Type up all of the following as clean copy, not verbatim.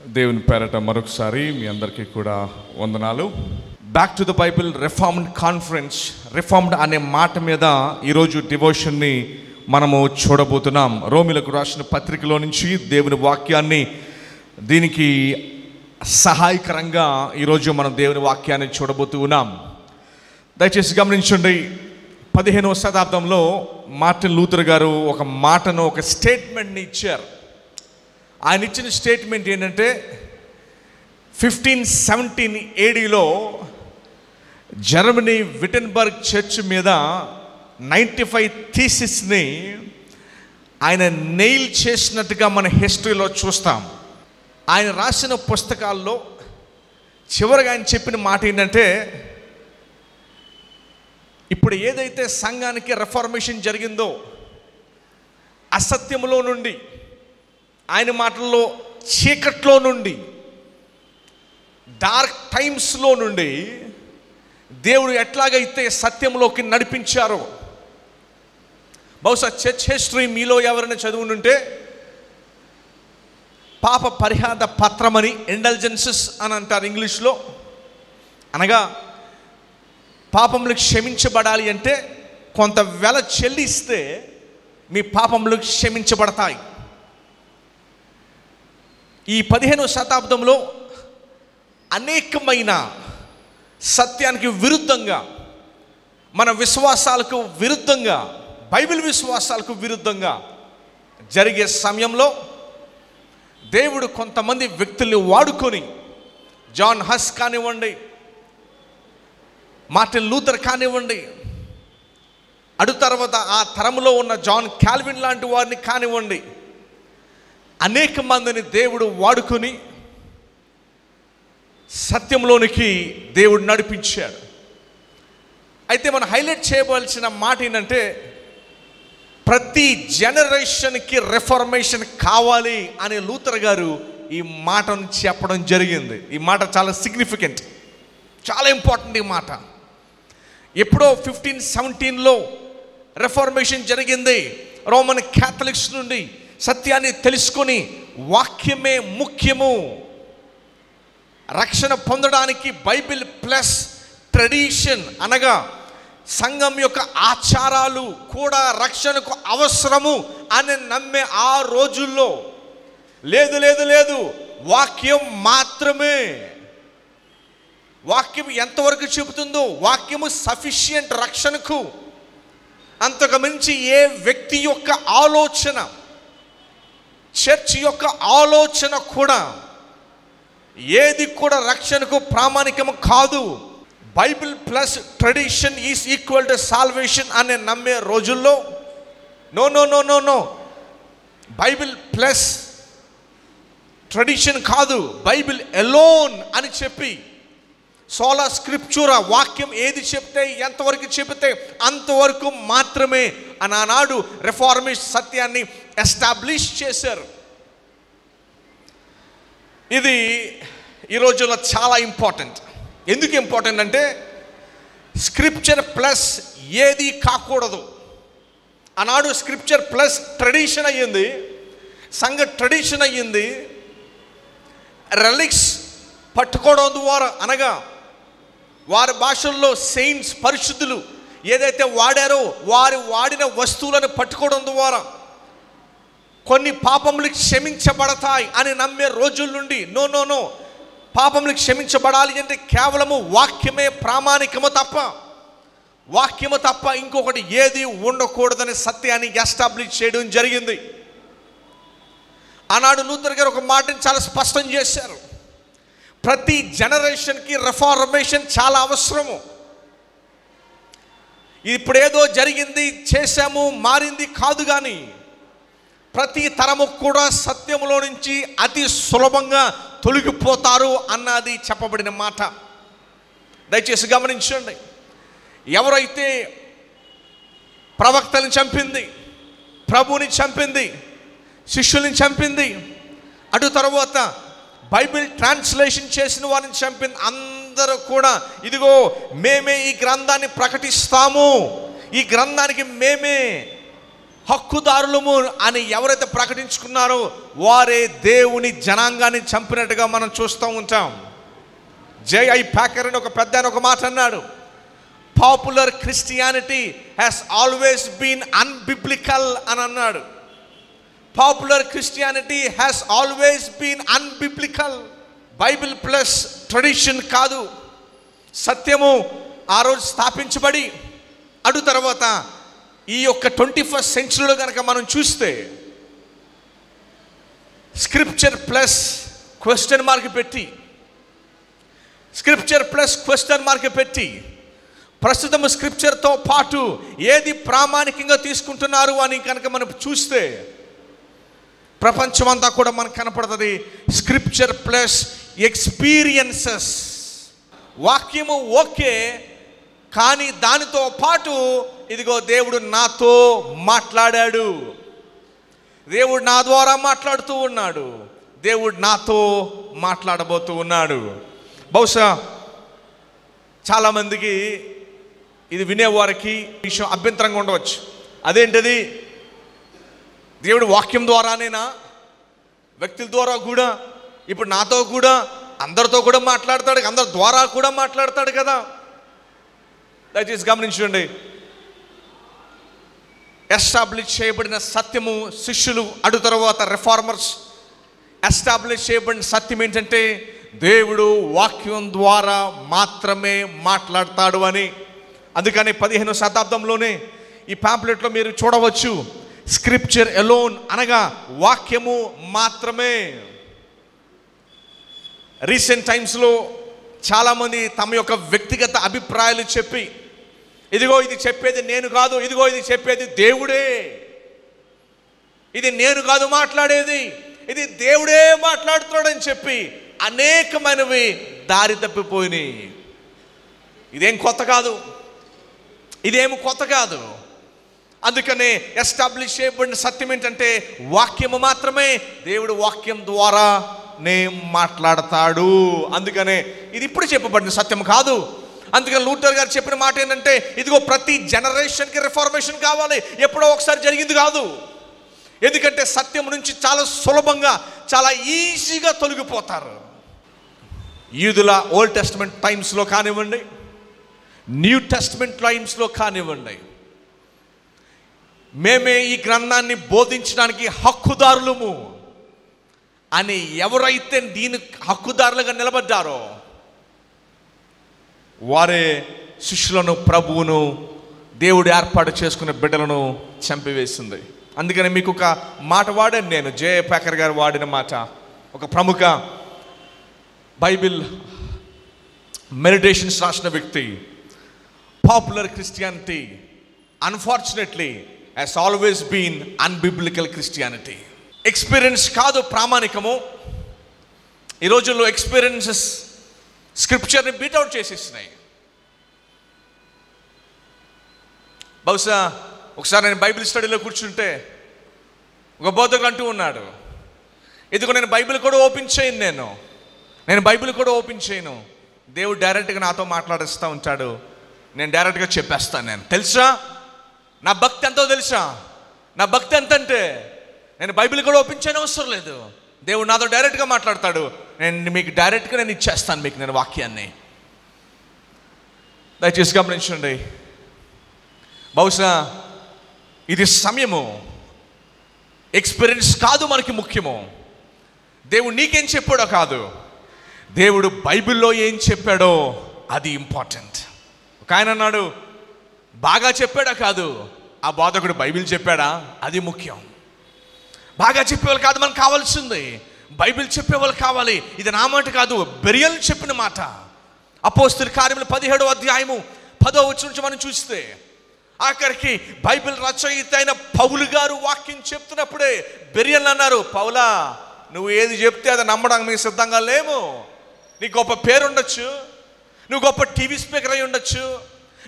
దేవుని పేరట మరొకసారి మీ అందరికీ కూడా వందనాలు. Back to the Bible reformed conference. Reformed అనే మాట మీద ఈరోజు డివోషన్ని మనము చూడబోతున్నాం. రోమిలకు రాసిన పత్రికలో నుంచి దేవుని వాక్యాన్ని, దీనికి సహాయకరంగా ఈరోజు మనం దేవుని వాక్యాన్ని చూడబోతూ ఉన్నాం. దయచేసి గమనించండి. 15వ శతాబ్దంలో మార్టిన్ లూథర్ గారు ఒక మాటను, ఒక స్టేట్మెంట్ని ఇచ్చారు. ఆయన ఇచ్చిన స్టేట్మెంట్ ఏంటంటే 1517 ADలో జర్మనీ విటెన్బర్గ్ చర్చ్ మీద 95 థీసిస్ని ఆయన నెయిల్ చేసినట్టుగా మన హిస్టరీలో చూస్తాం. ఆయన రాసిన పుస్తకాల్లో చివరిగా ఆయన చెప్పిన మాట ఏంటంటే, ఇప్పుడు ఏదైతే సంఘానికి రిఫార్మేషన్ జరిగిందో, అసత్యములో నుండి, ఆయన మాటల్లో చీకట్లో నుండి, డార్క్ టైమ్స్లో నుండి దేవుడు ఎట్లాగైతే సత్యంలోకి నడిపించారో, బహుశా చర్చ్ హిస్టరీ మీలో ఎవరైనా చదువునుంటే పాప పరిహార పత్రమని, ఇండల్జెన్సెస్ అని అంటారు ఇంగ్లీష్లో. అనగా పాపములు క్షమించబడాలి అంటే కొంత వెల చెల్లిస్తే మీ పాపములు క్షమించబడతాయి. ఈ 15వ శతాబ్దంలో అనేకమైన సత్యానికి విరుద్ధంగా, మన విశ్వాసాలకు విరుద్ధంగా, బైబిల్ విశ్వాసాలకు విరుద్ధంగా జరిగే సమయంలో దేవుడు కొంతమంది వ్యక్తుల్ని వాడుకొని, జాన్ హస్ కానివ్వండి, మార్టిన్ లూథర్ కానివ్వండి, అటు తర్వాత ఆ తరంలో ఉన్న జాన్ కాల్విన్ లాంటి వారిని కానివ్వండి, అనేక మందిని దేవుడు వాడుకొని సత్యంలోనికి దేవుడు నడిపించాడు. అయితే మనం హైలైట్ చేయవలసిన మాట ఏంటంటే, ప్రతి జనరేషన్కి రిఫార్మేషన్ కావాలి అని లూథర్ గారు ఈ మాటను చెప్పడం జరిగింది. ఈ మాట చాలా సిగ్నిఫికెంట్, చాలా ఇంపార్టెంట్. ఈ మాట ఎప్పుడో 1517లో రిఫార్మేషన్ జరిగింది. రోమన్ క్యాథలిక్స్ నుండి సత్యాన్ని తెలుసుకొని వాక్యమే ముఖ్యము, రక్షణ పొందడానికి బైబిల్ ప్లస్ ట్రెడిషన్, అనగా సంఘం యొక్క ఆచారాలు కూడా రక్షణకు అవసరము అని నమ్మే ఆ రోజుల్లో లేదు లేదు లేదు, వాక్యం మాత్రమే. వాక్యం ఎంతవరకు చెబుతుందో, వాక్యము సఫిషియంట్ రక్షణకు. అంతకు మించి ఏ వ్యక్తి యొక్క ఆలోచన, చర్చ్ యొక్క ఆలోచన కూడా, ఏది కూడా రక్షణకు ప్రామాణికము కాదు. Bible plus tradition is equal to salvation అనే నమ్మే రోజుల్లో no no no no no, Bible plus tradition కాదు, బైబిల్ ఎలోన్ అని చెప్పి, సోలా స్క్రిప్చూరా, వాక్యం ఏది చెప్తే, ఎంతవరకు చెబితే అంతవరకు మాత్రమే అని ఆనాడు రిఫార్మిస్ట్ సత్యాన్ని ఎస్టాబ్లిష్ చేశారు. ఇది ఈ రోజుల్లో చాలా ఇంపార్టెంట్. ఎందుకు ఇంపార్టెంట్ అంటే, స్క్రిప్చర్ ప్లస్ ఏది కాకూడదు. ఆనాడు స్క్రిప్చర్ ప్లస్ ట్రెడిషన్ అయ్యింది, సంఘ ట్రెడిషన్ అయ్యింది. రెలిక్స్ పట్టుకోవడం ద్వారా, అనగా వారి భాషల్లో సెయింట్స్, పరిశుద్ధులు ఏదైతే వాడారో వారి వాడిన వస్తువులను పట్టుకోవడం ద్వారా కొన్ని పాపములు క్షమించబడతాయి అని నమ్మే రోజుల నుండి నో నో నో, పాపములు క్షమించబడాలి అంటే కేవలము వాక్యమే ప్రామాణికము తప్ప, వాక్యము తప్ప ఇంకొకటి ఏది ఉండకూడదని సత్యాన్ని ఎస్టాబ్లిష్ చేయడం జరిగింది. ఆనాడు లూథర్ గారు ఒక మాటని చాలా స్పష్టం చేశారు. ప్రతి జనరేషన్కి రిఫార్మేషన్ చాలా అవసరము. ఇప్పుడు ఏదో జరిగింది, చేశాము, మారింది కాదు, కానీ ప్రతి తరము కూడా సత్యములో నుంచి అతి సులభంగా తొలగిపోతారు అన్నది చెప్పబడిన మాట. దయచేసి గమనించండి. ఎవరైతే ప్రవక్తని చంపింది, ప్రభువుని చంపింది, శిష్యుల్ని చంపింది, అటు తర్వాత బైబిల్ ట్రాన్స్లేషన్ చేసిన వారిని చంపింది, అందరూ కూడా ఇదిగో మేమే ఈ గ్రంథాన్ని ప్రకటిస్తాము, ఈ గ్రంథానికి మేమే హక్కుదారులము అని ఎవరైతే ప్రకటించుకున్నారో వారే దేవుని జనాంగాన్ని చంపినట్టుగా మనం చూస్తూ ఉంటాం. J.I. Packer అని ఒక పెద్ద ఒక మాట అన్నాడు, popular Christianity has always been unbiblical అని అన్నాడు. Popular Christianity has always been unbiblical. Bible plus tradition కాదు, సత్యము ఆ రోజు స్థాపించబడి అడు తర్వాత ఈ యొక్క 21st సెంచరీలో కనుక మనం చూస్తే స్క్రిప్చర్ ప్లస్ క్వశ్చన్ మార్క్ పెట్టి, స్క్రిప్చర్ ప్లస్ క్వశ్చన్ మార్క్ పెట్టి ప్రస్తుతం స్క్రిప్చర్తో పాటు ఏది ప్రామాణికంగా తీసుకుంటున్నారు అని కనుక మనం చూస్తే ప్రపంచం అంతా కూడా మనకు కనపడుతుంది స్క్రిప్చర్ ప్లస్ ఎక్స్పీరియన్సెస్. వాక్యము ఓకే, కానీ దానితో పాటు ఇదిగో దేవుడు నాతో మాట్లాడాడు, దేవుడు నా ద్వారా మాట్లాడుతూ ఉన్నాడు, దేవుడు నాతో మాట్లాడబోతూ ఉన్నాడు. బహుశా చాలామందికి ఇది వినేవారికి విషయం అభ్యంతరంగా ఉండవచ్చు. అదేంటిది, దేవుడు వాక్యం ద్వారానేనా, వ్యక్తుల ద్వారా కూడా, ఇప్పుడు నాతో కూడా అందరితో కూడా మాట్లాడతాడు, అందరి ద్వారా కూడా మాట్లాడతాడు కదా. దయచేసి గమనించండి, ఎస్టాబ్లిష్ చేయబడిన సత్యము శిష్యులు అడు తర్వాత రిఫార్మర్స్ ఎస్టాబ్లిష్ చేయబడిన సత్యం ఏంటంటే దేవుడు వాక్యం ద్వారా మాత్రమే మాట్లాడతాడు అని. అందుకని 15వ శతాబ్దంలోనే ఈ పాంప్లెట్లో మీరు చూడవచ్చు, స్క్రిప్చర్ ఎలోన్ అనగా వాక్యము మాత్రమే. రీసెంట్ టైమ్స్లో చాలామంది తమ యొక్క వ్యక్తిగత అభిప్రాయాలు చెప్పి, ఇదిగో ఇది చెప్పేది నేను కాదు, ఇదిగో ఇది చెప్పేది దేవుడే, ఇది నేను కాదు మాట్లాడేది, ఇది దేవుడే మాట్లాడుతున్నాడని చెప్పి అనేకమైనవి దారి తప్పిపోయినాయి. ఇదేం కొత్త కాదు, ఇదేమి కొత్త కాదు. అందుకనే ఎస్టాబ్లిష్ చేయబడిన సత్యం ఏంటంటే వాక్యము మాత్రమే, దేవుడు వాక్యం ద్వారానే మాట్లాడతాడు. అందుకనే ఇది ఇప్పుడు చెప్పబడిన సత్యం కాదు. అందుకని లూథర్ గారు చెప్పిన మాట ఏంటంటే, ఇదిగో ప్రతి జనరేషన్కి రిఫార్మేషన్ కావాలి, ఎప్పుడో ఒకసారి జరిగింది కాదు. ఎందుకంటే సత్యం నుంచి చాలా సులభంగా, చాలా ఈజీగా తొలగిపోతారు. యూదుల ఓల్డ్ టెస్ట్మెంట్ టైమ్స్లో కానివ్వండి, న్యూ టెస్ట్మెంట్ టైమ్స్లో కానివ్వండి, మేమే ఈ గ్రంథాన్ని బోధించడానికి హక్కుదారులము అని ఎవరైతే దీని హక్కుదారులుగా నిలబడ్డారో వారే శిష్యులను, ప్రభువును, దేవుడు ఏర్పాటు చేసుకునే బిడ్డలను చంపివేసింది. అందుకని మీకు ఒక మాట వాడాను నేను, J.I. Packer గారు వాడిన మాట. ఒక ప్రముఖ బైబిల్ మెడిటేషన్స్ రాసిన వ్యక్తి, popular Christianity unfortunately has always been unbiblical Christianity. Experience కాదు ప్రామాణికము. ఈ రోజుల్లో ఎక్స్పీరియన్సెస్ స్క్రిప్చర్ని బీట్అవుట్ చేసేసినాయి. బహుశా ఒకసారి నేను బైబిల్ స్టడీలో కూర్చుంటే ఒక బోధకుడు అంటూ ఉన్నాడు, ఇదిగో నేను బైబిల్ కూడా ఓపెన్ చేయను, నేను బైబిల్ కూడా ఓపెన్ చేయను, దేవుడు డైరెక్ట్గా నాతో మాట్లాడిస్తూ ఉంటాడు, నేను డైరెక్ట్గా చెప్పేస్తాను. నేను తెలుసా నా భక్తి ఎంతో తెలుసా, నా భక్తి ఎంత అంటే నేను బైబిల్ కూడా ఓపెన్ చేయని అవసరం లేదు, దేవుడు నాతో డైరెక్ట్గా మాట్లాడతాడు, నేను మీకు డైరెక్ట్గా నేను ఇచ్చేస్తాను మీకు నేను వాక్యాన్ని. దయచేసి గమనించండి, బహుశా ఇది సమయము, ఎక్స్పీరియన్స్ కాదు మనకి ముఖ్యము, దేవుడు నీకేం చెప్పాడో కాదు, దేవుడు బైబిల్లో ఏం చెప్పాడో అది ఇంపార్టెంట్. ఒక ఆయన అన్నాడు, బాగా చెప్పాడా కాదు, ఆ బోధకుడు బైబిల్ చెప్పాడా అది ముఖ్యం. బాగా చెప్పేవాళ్ళు కాదు మనకు కావాల్సింది, బైబిల్ చెప్పేవాళ్ళు కావాలి. ఇది నా మాట కాదు, బెరియల్ చెప్పిన మాట. అపోస్తలుల కార్యములు 17వ అధ్యాయము 10వ వచనం నుంచి మనం చూస్తే ఆఖరికి బైబిల్ రచయిత అయిన పౌలు గారు వాక్యం చెప్తున్నప్పుడే బెరియల్ అన్నారు, పౌలా నువ్వు ఏది చెప్తే అది నమ్మడానికి మీకు సిద్ధంగా లేము. నీకు గొప్ప పేరు ఉండొచ్చు, నువ్వు గొప్ప టీవీ స్పీకర్ అయి ఉండొచ్చు,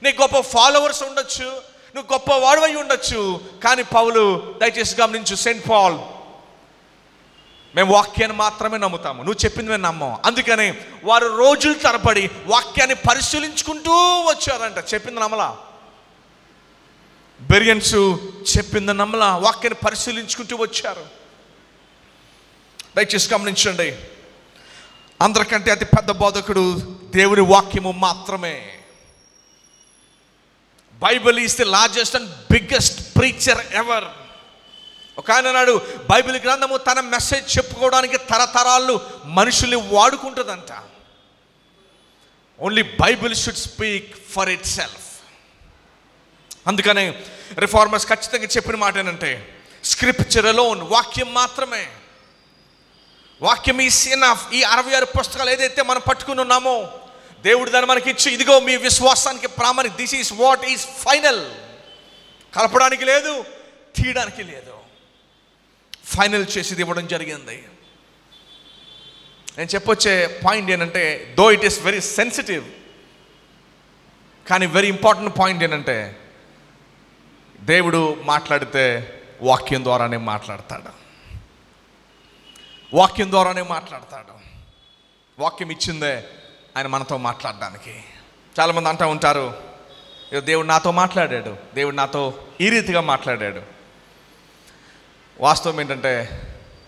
నీకు గొప్ప ఫాలోవర్స్ ఉండొచ్చు, నువ్వు గొప్ప వాడవై ఉండొచ్చు, కానీ పౌలు, దయచేసి గమనించు, సెయింట్ పాల్, మేము వాక్యాన్ని మాత్రమే నమ్ముతాము, నువ్వు చెప్పింది మేము నమ్మం. అందుకని వారు రోజుల తరబడి వాక్యాన్ని పరిశీలించుకుంటూ వచ్చారంట, చెప్పింది నమ్మలా. బెరియన్స్ చెప్పింది నమ్మల, వాక్యాన్ని పరిశీలించుకుంటూ వచ్చారు. దయచేసి గమనించండి, అందరికంటే అతి పెద్ద బోధకుడు దేవుని వాక్యము మాత్రమే. Bible is the largest and biggest preacher ever. ఒక ఆయన అన్నాడు, బైబిల్ గ్రంథము తన మెసేజ్ చెప్పుకోవడానికి తరతరాలు మనుషుల్ని వాడుకుంటుందంట. Only Bible should speak for itself. అందుకనే రిఫార్మర్స్ ఖచ్చితంగా చెప్పిన మాట ఏంటంటే, స్క్రిప్చర్ అలోన్, వాక్యం మాత్రమే. వాక్యం ఈస్ ఎనఫ్. ఈ 66 పుస్తకాలు ఏదైతే మనం పట్టుకుని ఉన్నామో, దేవుడు దాన్ని మనకి ఇచ్చి, ఇదిగో మీ విశ్వాసానికి ప్రామాణిక, this is what is final. కలపడానికి లేదు, తీయడానికి లేదు, ఫైనల్ చేసి ఇవ్వడం జరిగింది. నేను చెప్పొచ్చే పాయింట్ ఏంటంటే, though it is very sensitive, కానీ వెరీ ఇంపార్టెంట్ పాయింట్ ఏంటంటే, దేవుడు మాట్లాడితే వాక్యం ద్వారానే మాట్లాడతాడు. వాక్యం ద్వారానే మాట్లాడతాడు. వాక్యం ఇచ్చిందే ఆయన మనతో మాట్లాడడానికి. చాలామంది అంటూ ఉంటారు, దేవుడు నాతో మాట్లాడాడు, దేవుడు నాతో ఈ రీతిగా మాట్లాడాడు. వాస్తవం ఏంటంటే,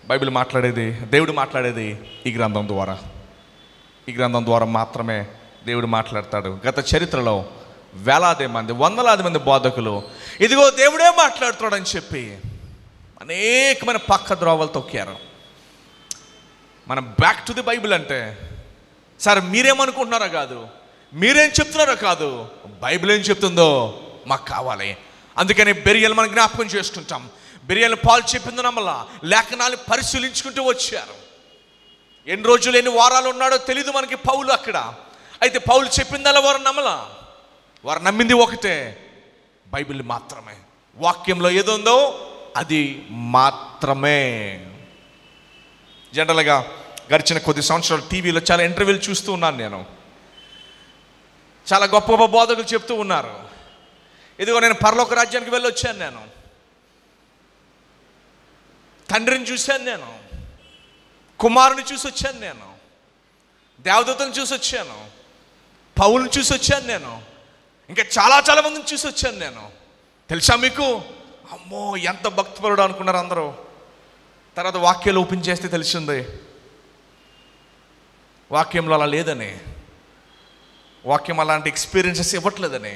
బైబిల్ మాట్లాడేది, దేవుడు మాట్లాడేది ఈ గ్రంథం ద్వారా. ఈ గ్రంథం ద్వారా మాత్రమే దేవుడు మాట్లాడతాడు. గత చరిత్రలో వేలాది మంది, వందలాది మంది బోధకులు ఇదిగో దేవుడే మాట్లాడుతాడని చెప్పి అనేకమైన పక్క ద్రోవలు తొక్కారు. మనం బ్యాక్ టు ది బైబిల్ అంటే, సార్ మీరేమనుకుంటున్నారో కాదు, మీరేం చెప్తున్నారో కాదు, బైబిల్ ఏం చెప్తుందో మాకు కావాలి. అందుకని బెరియల్ మనం జ్ఞాపకం చేసుకుంటాం. బెరియల్ పాలు చెప్పింది నమ్మలా, లేఖనాలు పరిశీలించుకుంటూ వచ్చారు. ఎన్ని రోజులు ఎన్ని వారాలు ఉన్నాడో తెలీదు మనకి పౌలు అక్కడ. అయితే పౌలు చెప్పిందల్లా వారు నమ్మలా. వారు నమ్మింది ఒకటే, బైబిల్ మాత్రమే. వాక్యంలో ఏదుందో అది మాత్రమే. జనరల్గా గడిచిన కొద్ది సంవత్సరాలు టీవీలో చాలా ఇంటర్వ్యూలు చూస్తూ ఉన్నాను నేను. చాలా గొప్ప గొప్ప బోధకులు చెప్తూ ఉన్నారు, ఇదిగో నేను పరలోక రాజ్యానికి వెళ్ళి వచ్చాను, నేను తండ్రిని చూశాను, నేను కుమారుని చూసి వచ్చాను, నేను దేవదూతను చూసి వచ్చాను, పౌలుని చూసి వచ్చాను, నేను ఇంకా చాలా చాలా మందిని చూసి వచ్చాను నేను. తెలుసా మీకు? అమ్మో ఎంత భక్తిపరుడు అనుకున్నారు అందరూ. తర్వాత వాక్యాలు ఓపెన్ చేస్తే తెలిసింది వాక్యంలో అలా లేదని, వాక్యం అలాంటి ఎక్స్పీరియన్సెస్ ఇవ్వట్లేదని.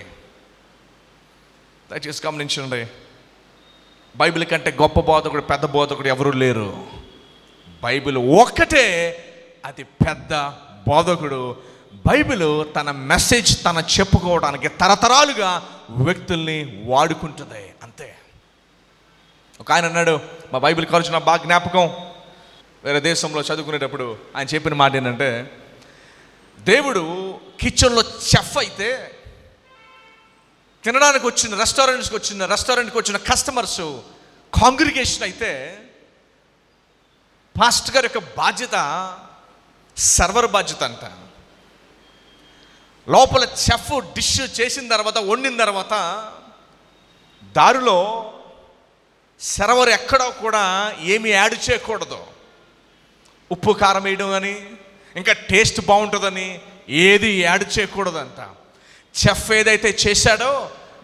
దయచేసి గమనించండి, బైబిల్ కంటే గొప్ప బోధకుడు, పెద్ద బోధకుడు ఎవరూ లేరు. బైబిల్ ఒక్కటే అది పెద్ద బోధకుడు. బైబిల్ తన మెసేజ్ తన చెప్పుకోవడానికి తరతరాలుగా వ్యక్తుల్ని వాడుకుంటుంది, అంతే. ఒక ఆయన అన్నాడు, మా బైబిల్ కాలేజ్ నా బాగా జ్ఞాపకం, వేరే దేశంలో చదువుకునేటప్పుడు ఆయన చెప్పిన మాట ఏంటంటే, దేవుడు కిచెన్లో చెఫ్ అయితే, తినడానికి వచ్చిన రెస్టారెంట్కి వచ్చిన కస్టమర్స్ కాంగ్రిగేషన్ అయితే, పాస్టర్ గారి యొక్క బాధ్యత సర్వర్ బాధ్యత అంట. లోపల చెఫ్ డిష్ చేసిన తర్వాత, వండిన తర్వాత దారిలో సర్వర్ ఎక్కడో కూడా ఏమీ యాడ్ చేయకూడదు. ఉప్పు కారం వేయడం అని, ఇంకా టేస్ట్ బాగుంటుందని ఏది యాడ్ చేయకూడదంట. చెఫ్ ఏదైతే చేశాడో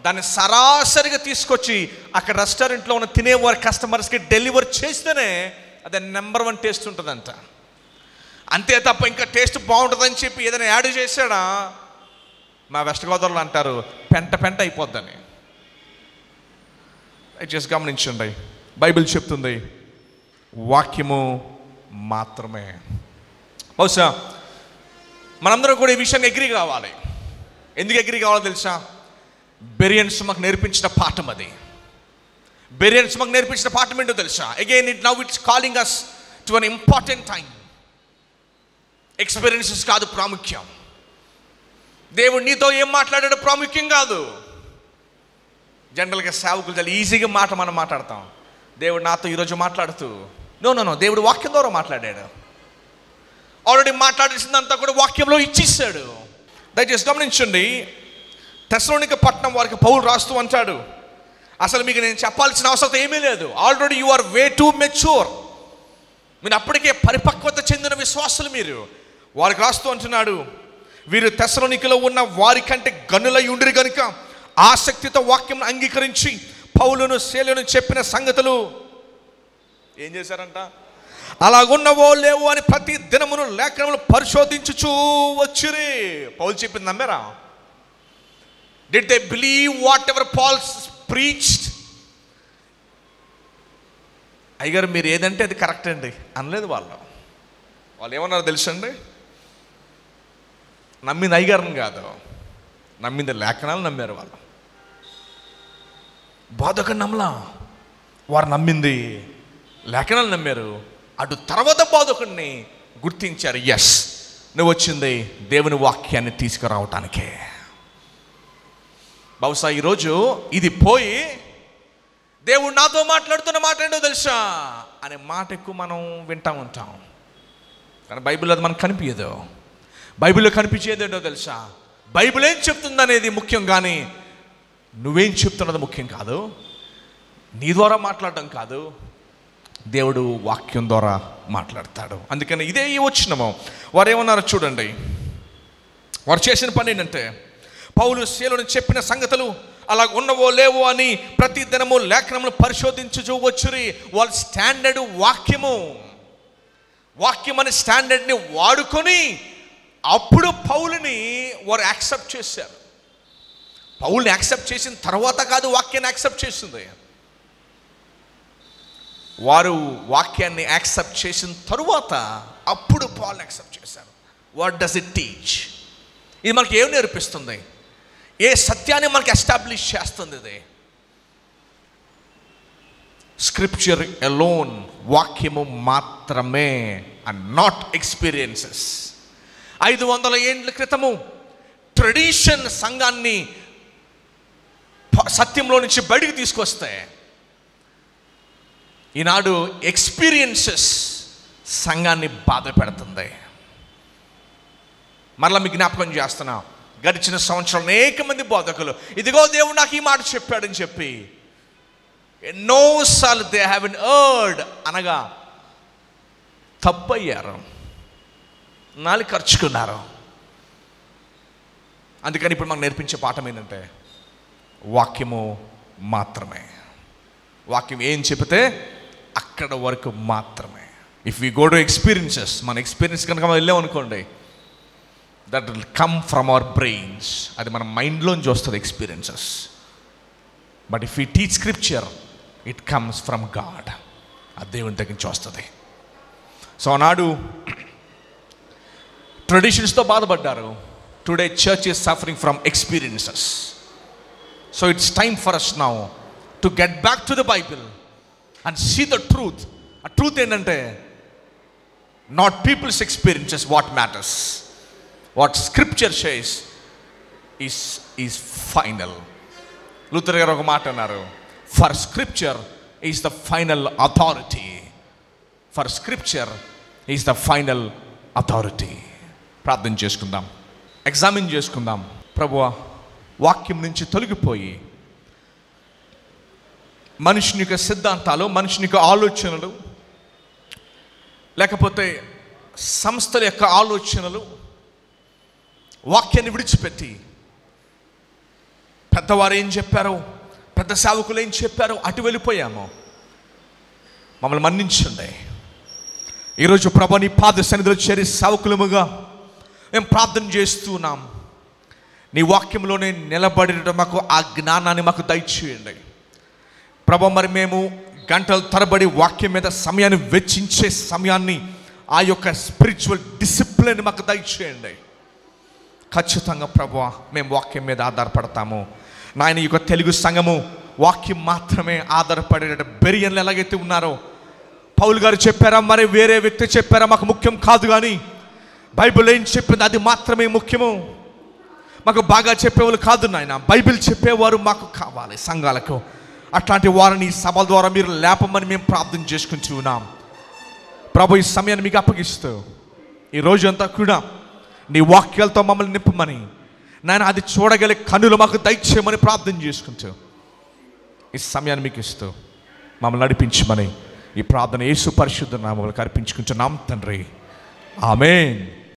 దాన్ని సరాసరిగా తీసుకొచ్చి అక్కడ రెస్టారెంట్లో ఉన్న తినేవారి కస్టమర్స్కి డెలివర్ చేస్తేనే అది నెంబర్ 1 టేస్ట్ ఉంటుందంట. అంతే తప్ప ఇంకా టేస్ట్ బాగుంటుందని చెప్పి ఏదైనా యాడ్ చేశాడా, మా వెస్ట్ గోదావరిలో అంటారు పెంట పెంట అయిపోద్దని. దయచేసి గమనించండి, బైబిల్ చెప్తుంది వాక్యము మాత్రమే. బహుశా మనందరం కూడా ఈ విషయాన్ని అగ్రీ కావాలి. ఎందుకు అగ్రీ కావాలో తెలుసా? బెరియన్స్ మాకు నేర్పించిన పాఠం అది. బెరియన్స్ మాకు నేర్పించిన పాఠం ఏంటో తెలుసా? Again it's calling us to an important time. Experiences కాదు ప్రాముఖ్యం. దేవుడు నీతో ఏం మాట్లాడాడో ప్రాముఖ్యం కాదు. జనరల్గా సేవకులు చాలా ఈజీగా మనం మాట్లాడతాం. దేవుడు నాతో ఈరోజు మాట్లాడుతూ, నో, దేవుడు వాక్యం ద్వారా మాట్లాడాడు. ఆల్రెడీ మాట్లాడేసిందంతా కూడా వాక్యంలో ఇచ్చేసాడు. దయచేసి గమనించండి, తెస్సలోనిక పట్టణం వారికి పౌలు రాస్తూ అంటాడు, అసలు మీకు నేను చెప్పాల్సిన అవసరం ఏమీ లేదు. Already you are way too mature. మీరు అప్పటికే పరిపక్వత చెందిన విశ్వాసులు మీరు. వారికి రాస్తూ అంటున్నాడు, వీరు తెస్సలోనికలో ఉన్న వారి కంటే గనులై ఉండిరి గనుక ఆసక్తితో వాక్యం అంగీకరించి పౌలును శీలను చెప్పిన సంగతులు ఏం చేశారంట? అలాగున్నవో లేవో అని ప్రతి దినమును లేఖనములు పరిశోధించుచూ వచ్చిరి. పౌలు చెప్పింది నమ్మారా? Did they believe whatever Paul preached? అయ్యగారు మీరు ఏదంటే అది కరెక్ట్ అండి అనలేదు వాళ్ళు. వాళ్ళు ఏమన్నారో తెలుసండి? నమ్మింది అయ్యగారిని కాదు, నమ్మింది లేఖనాలు నమ్మారు వాళ్ళు. బోధకుడు నమ్మలా, వారు నమ్మింది లేఖనాలు నమ్మారు. అటు తర్వాత బోధకుడిని గుర్తించారు. ఎస్, నువ్వు వచ్చింది దేవుని వాక్యాన్ని తీసుకురావటానికే. బహుశా ఈరోజు ఇది పోయి దేవుడు నాతో మాట్లాడుతున్న మాట ఏంటో తెలుసా అనే మాట ఎక్కువ మనం వింటూ ఉంటాం. కానీ బైబిల్ అది మనకు కనిపించదు. బైబిల్లో కనిపించేది ఏంటో తెలుసా? బైబిల్ ఏం చెప్తుంది అనేది ముఖ్యం, కానీ నువ్వేం చెప్తున్నది ముఖ్యం కాదు. నీ ద్వారా మాట్లాడడం కాదు, దేవుడు వాక్యం ద్వారా మాట్లాడతాడు. అందుకని ఇదే ఈ వచనము వారు ఏమన్నారో చూడండి. వారు చేసిన పని ఏంటంటే, పౌలు శీలను చెప్పిన సంగతులు అలా ఉన్నవో లేవో అని ప్రతి దినము లేఖనములు పరిశోధించుచూ వచ్చురి. వాళ్ళ స్టాండర్డ్ వాక్యం అనే స్టాండర్డ్ని వాడుకొని అప్పుడు పౌలుని వారు యాక్సెప్ట్ చేశారు. పౌల్ని యాక్సెప్ట్ చేసిన తర్వాత కాదు వాక్యాన్ని యాక్సెప్ట్ చేసింది. వారు వాక్యాన్ని యాక్సెప్ట్ చేసిన తరువాత అప్పుడు పౌల్ని యాక్సెప్ట్ చేశారు. What does it teach? ఇది మనకి ఏం నేర్పిస్తుంది? ఏ సత్యాన్ని మనకి ఎస్టాబ్లిష్ చేస్తుంది? ఇది స్క్రిప్చర్ అలోన్, వాక్యము మాత్రమే, అండ్ నాట్ ఎక్స్పీరియన్సెస్. 500 ఏండ్ల క్రితము ట్రెడిషన్ సంఘాన్ని సత్యంలో నుంచి బయటికి తీసుకొస్తే, ఈనాడు ఎక్స్పీరియన్సెస్ సంఘాన్ని బాధ పెడుతుంది. మరలా మీకు జ్ఞాపకం చేస్తున్నా, గడిచిన సంవత్సరం అనేక మంది బోధకులు ఇదిగో దేవుడు నాకు ఈ మాట చెప్పాడని చెప్పి ఎన్నోసార్లు దే హ్యావెన్ హర్డ్ అనగా తప్పయ్యారు, నాలుగు ఖర్చుకున్నారు. అందుకని ఇప్పుడు మనకు నేర్పించే పాఠం ఏంటంటే వాక్యము మాత్రమే. వాక్యం ఏం చెబితే అక్కడ వరకు మాత్రమే. If we go to experiences, మన ఎక్స్పీరియన్స్ కనుక మనం వెళ్ళామనుకోండి, that will come from our brains. అది మన మైండ్లోంచి వస్తుంది experiences. But if we teach scripture, it comes from God. ఆ దేవుని దగ్గర నుంచి వస్తుంది. సో ఆనాడు ట్రెడిషన్స్తో బాధపడ్డారు. Today church is suffering from experiences. So it's time for us now to get back to the Bible and see the truth. ఆ truth ఏంటంటే, not peoples experiences what matters. What scripture says is final. Luther గారు ఒక మాట అన్నారు, for scripture is the final authority. For scripture is the final authority. ప్రార్థన చేసుకుందాం, examine చేసుకుందాం. ప్రభువా, వాక్యం నుంచి తొలగిపోయి మనుషుని యొక్క సిద్ధాంతాలు, మనుషుని యొక్క ఆలోచనలు, లేకపోతే సంస్థల యొక్క ఆలోచనలు, వాక్యాన్ని విడిచిపెట్టి పెద్దవారు ఏం చెప్పారో, పెద్ద సేవకులు ఏం చెప్పారో అటు వెళ్ళిపోయాము. మమ్మల్ని మన్నించండి. ఈరోజు ప్రభు నీ పాద సన్నిధిలో చేరి సేవకులముగా మేము ప్రార్థన చేస్తున్నాం. నీ వాక్యంలోనే నిలబడటం మాకు ఆ జ్ఞానాన్ని మాకు దయచేయండి ప్రభు. మరి మేము గంటల తరబడి వాక్యం మీద సమయాన్ని వెచ్చించే సమయాన్ని, ఆ యొక్క స్పిరిచువల్ డిసిప్లిన్ మాకు దయచేయండి. ఖచ్చితంగా ప్రభు మేము వాక్యం మీద ఆధారపడతాము నాయన. ఈ యొక్క తెలుగు సంఘము వాక్యం మాత్రమే ఆధారపడేట బెరియన్లు ఎలాగైతే ఉన్నారో, పౌలు గారు చెప్పారా, మరి వేరే వ్యక్తి చెప్పారా మాకు ముఖ్యం కాదు, కానీ బైబిల్ ఏం చెప్పింది అది మాత్రమే ముఖ్యము. మాకు బాగా చెప్పేవాళ్ళు కాదు నాయన, బైబిల్ చెప్పేవారు మాకు కావాలి సంఘాలకు. అట్లాంటి వారిని సభల ద్వారా మీరు లేపమని మేము ప్రార్థన చేసుకుంటున్నాం ప్రభు. ఈ సమయాన్ని మీకు అప్పగిస్తూ ఈ రోజంతా కూడా నీ వాక్యాలతో మమ్మల్ని నింపమని నాయన, అది చూడగలిగే కన్నులు మాకు దయచేయమని ప్రార్థన చేసుకుంటూ ఈ సమయాన్ని మీకు ఇస్తూ మమ్మల్ని నడిపించమని ఈ ప్రార్థన యేసు పరిశుద్ధ నామములో అర్పించుకుంటున్నాం తండ్రి. ఆమేన్.